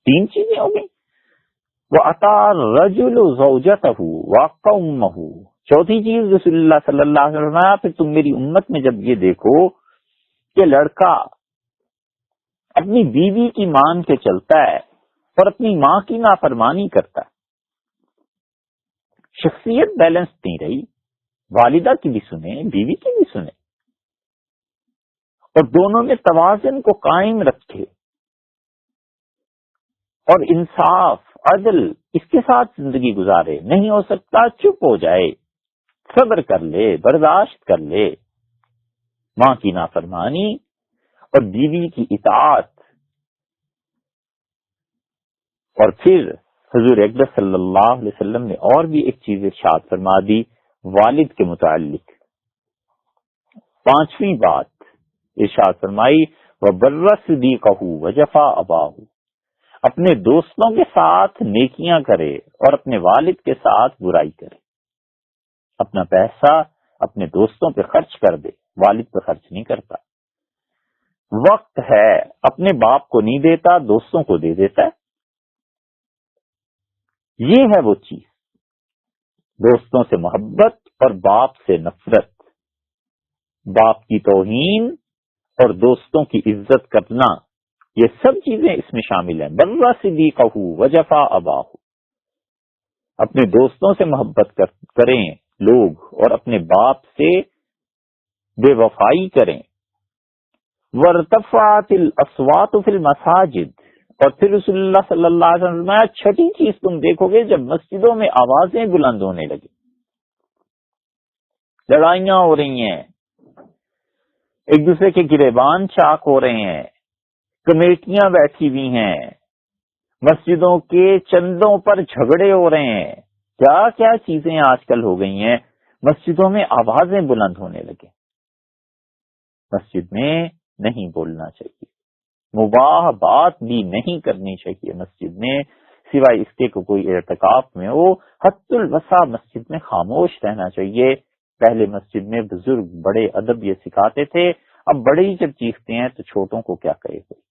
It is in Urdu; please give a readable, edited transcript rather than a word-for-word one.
تین چیزیں ہو گئی. وَأَتَى الرَّجُلُ زَوْجَتَهُ وَقَوْمَهُ. چوتھی چیز رسول اللہ صلی اللہ علیہ وسلم نے، پھر تم میری امت میں جب یہ دیکھو کہ لڑکا اپنی بیوی کی مان کے چلتا ہے اور اپنی ماں کی نافرمانی کرتا ہے، شخصیت بیلنس نہیں رہی، والدہ کی بھی سنیں بیوی کی بھی سنیں، اور دونوں میں توازن کو قائم رکھے اور انصاف عدل اس کے ساتھ زندگی گزارے. نہیں ہو سکتا چپ ہو جائے، صبر کر لے، برداشت کر لے ماں کی نافرمانی اور بیوی کی اطاعت. اور پھر حضور اکبر صلی اللہ علیہ وسلم نے اور بھی ایک چیز ارشاد فرما دی والد کے متعلق. پانچویں بات ارشاد فرمائی وَبَرَّ صِدِيقَهُ وَجَفَا أَبَاهُ. اپنے دوستوں کے ساتھ نیکیاں کرے اور اپنے والد کے ساتھ برائی کرے. اپنا پیسہ اپنے دوستوں پہ خرچ کر دے، والد پہ خرچ نہیں کرتا. وقت ہے اپنے باپ کو نہیں دیتا، دوستوں کو دے دیتا ہے. یہ ہے وہ چیز، دوستوں سے محبت اور باپ سے نفرت، باپ کی توہین اور دوستوں کی عزت کرنا، یہ سب چیزیں اس میں شامل ہیں. بَرَّ صِدِيقَهُ وَجَفَا أَبَاهُ. اپنے دوستوں سے محبت کریں لوگ اور اپنے باپ سے بے وفائی کریں. وَارْتَفَعَتِ الْأَصْوَاتُ فِي الْمَسَاجِدِ. اور پھر رسول اللہ صلی اللہ علیہ وسلم نے چھٹی چیز تم دیکھو گے جب مسجدوں میں آوازیں بلند ہونے لگی، لڑائیاں ہو رہی ہیں، ایک دوسرے کے گریبان چاک ہو رہے ہیں، کمیٹیاں بیٹھی ہوئی ہیں، مسجدوں کے چندوں پر جھگڑے ہو رہے ہیں، کیا کیا چیزیں آج کل ہو گئی ہیں. مسجدوں میں آوازیں بلند ہونے لگے. مسجد میں نہیں بولنا چاہیے، مباح بات بھی نہیں کرنی چاہیے مسجد میں، سوائے اس کے کوئی اعتکاف میں ہو. حد الوسع مسجد میں خاموش رہنا چاہیے. پہلے مسجد میں بزرگ بڑے ادب یہ سکھاتے تھے، اب بڑے ہی جب چیختے ہیں تو چھوٹوں کو کیا کہے کوئی.